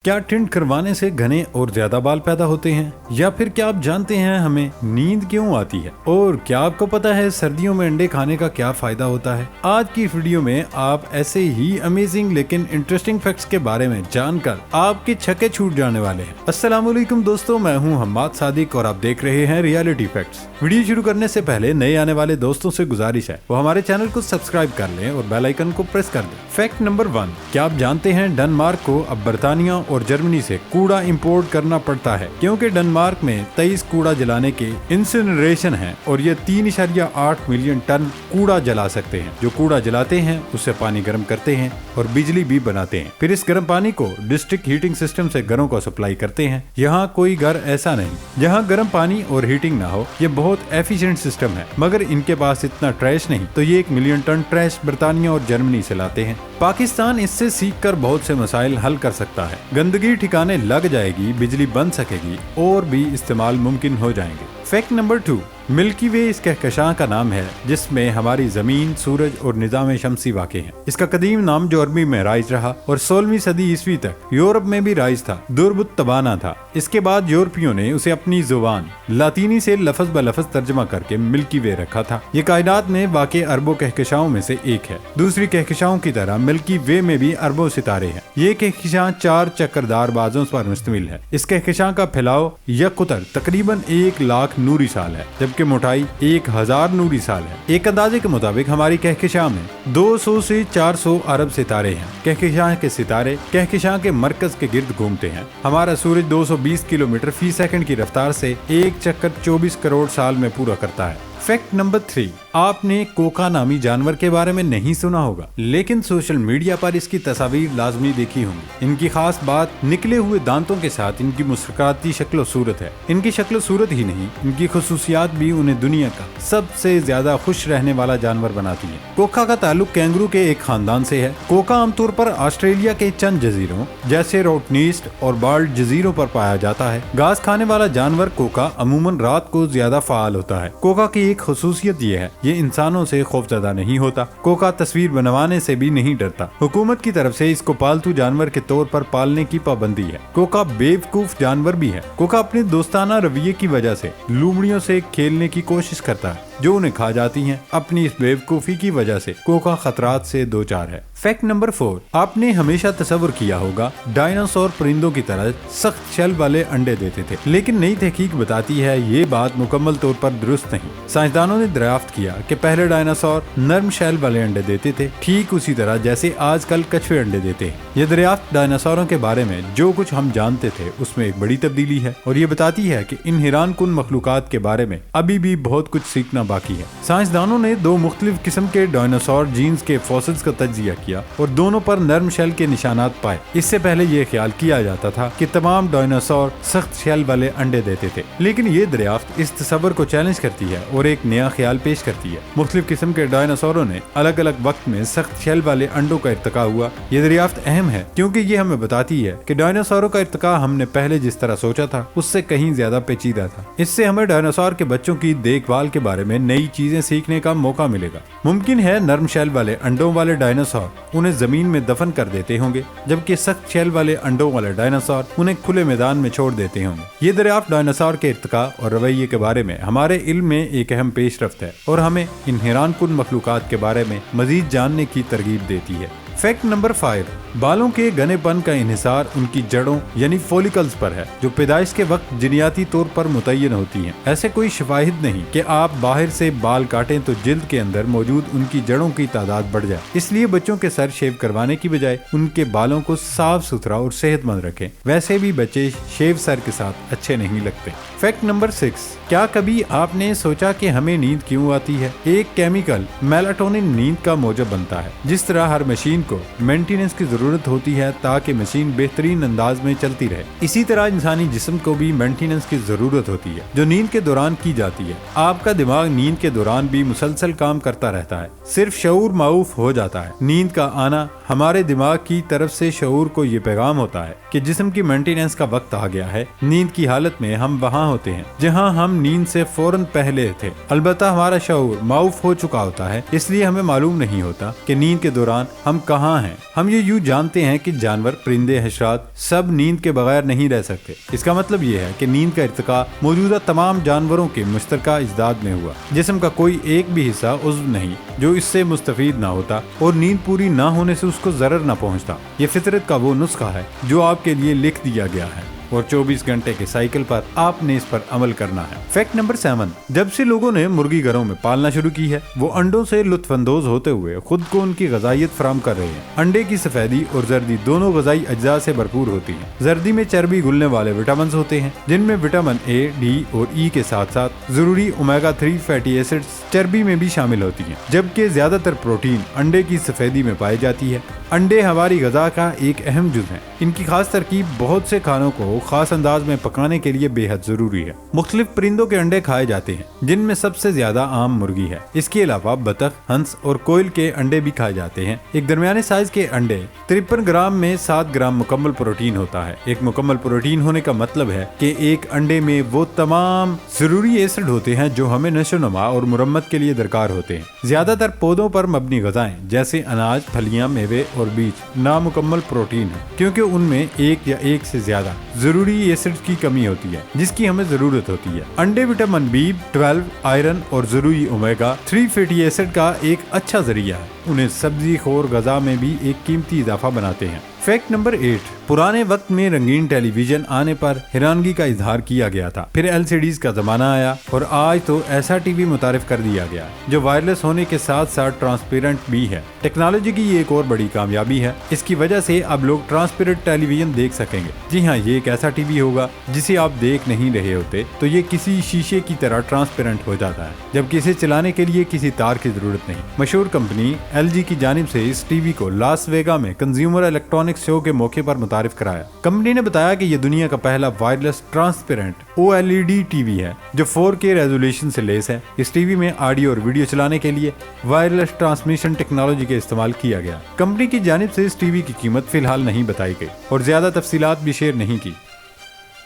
क्या टिंट करवाने से घने और ज्यादा बाल पैदा होते हैं, या फिर क्या आप जानते हैं हमें नींद क्यों आती है, और क्या आपको पता है सर्दियों में अंडे खाने का क्या फायदा होता है। आज की वीडियो में आप ऐसे ही अमेजिंग लेकिन इंटरेस्टिंग फैक्ट्स के बारे में जानकर आपके छक्के छूट जाने वाले हैं। अस्सलाम वालेकुम दोस्तों, मैं हूं हम्माद सादिक और आप देख रहे हैं रियलिटी फैक्ट्स। वीडियो शुरू करने से पहले नए आने वाले दोस्तों से गुजारिश है वो हमारे चैनल को सब्सक्राइब कर लें और बेल आइकन को प्रेस कर दें। फैक्ट नंबर 1, क्या आप जानते हैं डेनमार्क को अब बर्तानिया और जर्मनी से कूड़ा इंपोर्ट करना पड़ता है, क्योंकि डेनमार्क में 23 कूड़ा जलाने के इंसिनरेशन है और ये 3.8 मिलियन टन कूड़ा जला सकते हैं। जो कूड़ा जलाते हैं उससे पानी गर्म करते हैं और बिजली भी बनाते हैं, फिर इस गर्म पानी को डिस्ट्रिक्ट हीटिंग सिस्टम से घरों को सप्लाई करते हैं। यहाँ कोई घर ऐसा नहीं जहाँ गर्म पानी और हीटिंग ना हो। ये बहुत एफिशिएंट सिस्टम है, मगर इनके पास इतना ट्रैश नहीं, तो ये 1 मिलियन टन ट्रैश बर्तानिया और जर्मनी से लाते हैं। पाकिस्तान इससे सीखकर बहुत से मसाइल हल कर सकता है। गंदगी ठिकाने लग जाएगी, बिजली बन सकेगी और भी इस्तेमाल मुमकिन हो जाएंगे। फैक्ट नंबर 2, मिल्की वे इस कहकशां का नाम है जिसमें हमारी जमीन, सूरज और निजाम शमसी वाक़ है। इसका कदीम नाम जो अरबी में राइज रहा और 16वीं सदी ईस्वी तक यूरोप में भी राइज था, दुर्बुत तबाना था। इसके बाद यूरोपियों ने उसे अपनी जुबान लातीनी से लफ्ज ब लफ्ज तर्जमा करके मिल्की वे रखा था। ये कायनात में वाक़े अरबों कहकशाओं में से एक है। दूसरी कहकशाओं की तरह मिल्की वे में भी अरबों सितारे हैं। ये कहकशां 4 चक्करदार बाजों पर मुश्तमिल है। इस कहकशां का फैलाव या कुतर तकरीबन 1 लाख नूरी साल है, जबकि मोटाई 1000 नूरी साल है। एक अंदाजे के मुताबिक हमारी कहकशां में 200 से 400 अरब सितारे हैं। कहकशां के सितारे कहकशां के मरकज के गिर्द घूमते हैं। हमारा सूरज 220 किलोमीटर फी सेकंड की रफ्तार से एक चक्कर 24 करोड़ साल में पूरा करता है। फैक्ट नंबर 3, आपने कोका नामी जानवर के बारे में नहीं सुना होगा, लेकिन सोशल मीडिया पर इसकी तस्वीर लाजमी देखी होंगी। इनकी खास बात निकले हुए दांतों के साथ इनकी मुस्कुराती शक्ल सूरत है। इनकी शक्ल सूरत ही नहीं, इनकी खुसूसियात भी उन्हें दुनिया का सबसे ज्यादा खुश रहने वाला जानवर बनाती है। कोका का ताल्लुक कैंगरू के एक खानदान से है। कोका आमतौर पर ऑस्ट्रेलिया के चंद जजीरों जैसे रोटनीस्ट और बाल्ड जजीरों पर पाया जाता है। घास खाने वाला जानवर कोका अमूमन रात को ज्यादा फाल होता है। कोका की एक खुसूसियत ये है, ये इंसानों से खौफजदा नहीं होता। कोका तस्वीर बनवाने से भी नहीं डरता। हुकूमत की तरफ से इसको पालतू जानवर के तौर पर पालने की पाबंदी है। कोका बेवकूफ जानवर भी है। कोका अपने दोस्ताना रवैये की वजह से लोमड़ियों से खेलने की कोशिश करता है जो उन्हें खा जाती हैं। अपनी इस बेवकूफी की वजह से कोका खतरात से दो चार है। फैक्ट नंबर 4, आपने हमेशा तस्वर किया होगा डायनासोर परिंदों की तरह सख्त शेल वाले अंडे देते थे, लेकिन नई तहकीक बताती है ये बात मुकम्मल तौर पर दुरुस्त नहीं। साइंसदानों ने दरियाफ्त किया कि पहले डायनासोर नर्म शेल वाले अंडे देते थे, ठीक उसी तरह जैसे आजकल कछुए अंडे देते हैं। ये दरियाफ्त डायनासोरों के बारे में जो कुछ हम जानते थे उसमें एक बड़ी तब्दीली है, और ये बताती है कि इन हैरान कुन मखलूकात के बारे में अभी भी बहुत कुछ सीखना बाकी है। साइंसदानों ने 2 मुख्तलिफ किस्म के डायनासोर जीन्स के फॉसिल्स का तज्जिया किया और दोनों पर नर्म शेल के निशानात पाए। इससे पहले ये ख्याल किया जाता था कि तमाम डायनासोर सख्त शेल वाले अंडे देते थे, लेकिन ये दरियाफ्त इस तस्वर को चैलेंज करती है और एक नया ख्याल पेश करती है। मुख्तलिफ किस्म के डायनासोरों ने अलग अलग वक्त में सख्त शेल वाले अंडों का इर्तिका हुआ। ये दरियाफ्त अहम है क्योंकि ये हमें बताती है कि डायनासोरों का इर्तिका हमने पहले जिस तरह सोचा था उससे कहीं ज्यादा पेचीदा था। इससे हमें डायनासोर के बच्चों की देखभाल के बारे में नई चीजें सीखने का मौका मिलेगा। मुमकिन है नर्म शेल वाले अंडों वाले डायनासोर उन्हें जमीन में दफन कर देते होंगे, जबकि सख्त शेल वाले अंडों वाले डायनासोर उन्हें खुले मैदान में छोड़ देते होंगे। ये दरियाफ्त डायनासोर के इर्तिका और रवैये के बारे में हमारे इल्म में एक अहम पेशरफ्त है और हमें इन हैरान कुन मखलूकात के बारे में मजीद जानने की तरगीब देती है। फैक्ट नंबर 5, बालों के घनेपन का इन्हिसार उनकी जड़ों यानी फॉलिकल्स पर है, जो पैदाइश के वक्त जिनियाती तौर पर मुतय्यन होती हैं। ऐसे कोई शवाहिद नहीं कि आप बाहर से बाल काटें तो जिल्द के अंदर मौजूद उनकी जड़ों की तादाद बढ़ जाए। इसलिए बच्चों के सर शेव करवाने की बजाय उनके बालों को साफ सुथरा और सेहतमंद रखें। वैसे भी बच्चे शेव सर के साथ अच्छे नहीं लगते। फैक्ट नंबर 6, क्या कभी आपने सोचा कि हमें नींद क्यों आती है? एक केमिकल मेलाटोनिन नींद का मौजब बनता है। जिस तरह हर मशीन को मेंटेनेंस की जरूरत होती है ताकि मशीन बेहतरीन अंदाज में चलती रहे, इसी तरह इंसानी जिस्म को भी मेंटेनेंस की जरूरत होती है जो नींद के दौरान की जाती है। आपका दिमाग नींद के दौरान भी मुसलसल काम करता रहता है, सिर्फ शऊर माऊफ हो जाता है। नींद का आना हमारे दिमाग की तरफ से शऊर को ये पैगाम होता है कि जिस्म की मेंटेनेंस का वक्त आ गया है। नींद की हालत में हम वहाँ होते हैं जहाँ हम नींद से फौरन पहले थे। अलबत्ता हमारा शऊर माउफ हो चुका होता है, इसलिए हमें मालूम नहीं होता कि नींद के दौरान हम कहाँ हैं। हम ये यूं जानते हैं कि जानवर, परिंदे, हशरात सब नींद के बगैर नहीं रह सकते। इसका मतलब ये है कि नींद का इर्तिका मौजूदा तमाम जानवरों के मुश्तरका इजदाद में हुआ। जिस्म का कोई एक भी हिस्सा उज़्व नहीं जो इससे मुस्तफीद ना होता और नींद पूरी ना होने से उसको ज़रर ना पहुंचता। ये फितरत का वो नुस्खा है जो आपके लिए लिख दिया गया है और 24 घंटे के साइकिल पर आपने इस पर अमल करना है। फैक्ट नंबर 7, जब से लोगों ने मुर्गी घरों में पालना शुरू की है, वो अंडों से लुत्फानंदोज होते हुए खुद को उनकी गजाइयत फराम कर रहे हैं। अंडे की सफेदी और जर्दी दोनों गजाई अज्जा से भरपूर होती है। जर्दी में चर्बी घुलने वाले विटामिन होते हैं जिनमें विटामिन ए, डी और ई के साथ साथ जरूरी ओमेगा 3 फैटी एसिड्स चर्बी में भी शामिल होती हैं, जबकि ज्यादातर प्रोटीन अंडे की सफेदी में पाई जाती है। अंडे हमारी गजा का एक अहम जुज़ है। इनकी खास तरकीब बहुत से खानों को खास अंदाज में पकाने के लिए बेहद जरूरी है। मुख्तलिफ परिंदों के अंडे खाए जाते हैं जिनमें सबसे ज्यादा आम मुर्गी है। इसके अलावा बतख, हंस और कोयल के अंडे भी खाए जाते हैं। एक दरमियाने साइज के अंडे 53 ग्राम में 7 ग्राम मुकम्मल प्रोटीन होता है। एक मुकम्मल प्रोटीन होने का मतलब है कि एक अंडे में वो तमाम जरूरी एसिड होते हैं जो हमें नशोनुमा और मुरम्मत के लिए दरकार होते हैं। ज्यादातर पौधों पर मबनी गजाएं जैसे अनाज, फलियां, मेवे और बीज नामुकम्मल प्रोटीन है क्योंकि उनमें एक या एक से ज्यादा जरूरी एसिड्स की कमी होती है जिसकी हमें जरूरत होती है। अंडे विटामिन B12, आयरन और जरूरी ओमेगा 3 फैटी एसिड का एक अच्छा जरिया है। उन्हें सब्जी खोर गजा में भी एक कीमती इजाफा बनाते हैं। फैक्ट नंबर 8, पुराने वक्त में रंगीन टेलीविजन आने पर हैरानगी का इजहार किया गया था। फिर LCDs का जमाना आया और आज तो ऐसा टीवी मुतारिफ कर दिया गया जो वायरलेस होने के साथ साथ ट्रांसपेरेंट भी है। टेक्नोलॉजी की ये एक और बड़ी कामयाबी है। इसकी वजह से अब लोग ट्रांसपेरेंट टेलीविजन देख सकेंगे। जी हाँ, ये एक ऐसा टीवी होगा जिसे आप देख नहीं रहे होते तो ये किसी शीशे की तरह ट्रांसपेरेंट हो जाता है, जबकि इसे चलाने के लिए किसी तार की जरूरत नहीं। मशहूर कंपनी LG की जानिब से इस टीवी को लास वेगा में कंज्यूमर इलेक्ट्रॉनिक शो के मौके पर मुतारिफ कराया। कंपनी ने बताया कि यह दुनिया का पहला वायरलेस ट्रांसपेरेंट OLED टीवी है जो 4K रेजोल्यूशन से लेस है। इस टीवी में ऑडियो और वीडियो चलाने के लिए वायरलेस ट्रांसमिशन टेक्नोलॉजी का इस्तेमाल किया गया। कंपनी की जानिब से इस टीवी की कीमत फिलहाल नहीं बताई गई और ज्यादा तफसीलात भी शेयर नहीं की।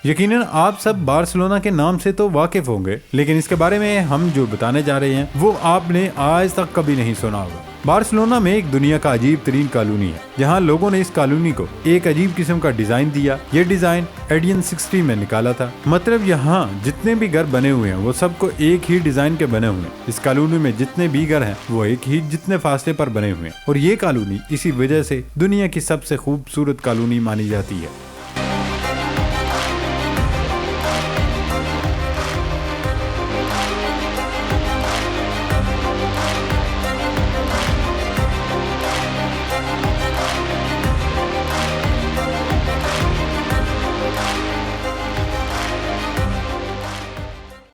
यकीनन आप सब बार्सिलोना के नाम से तो वाकिफ होंगे, लेकिन इसके बारे में हम जो बताने जा रहे हैं वो आपने आज तक कभी नहीं सुना होगा। बार्सिलोना में एक दुनिया का अजीब तरीन कॉलोनी है जहां लोगों ने इस कॉलोनी को एक अजीब किस्म का डिजाइन दिया। ये डिजाइन एडियन 60 में निकाला था। मतलब यहाँ जितने भी घर बने हुए हैं वो सबको एक ही डिजाइन के बने हुए हैं। इस कॉलोनी में जितने भी घर हैं वो एक ही जितने फासले पर बने हुए हैं और ये कॉलोनी इसी वजह से दुनिया की सबसे खूबसूरत कॉलोनी मानी जाती है।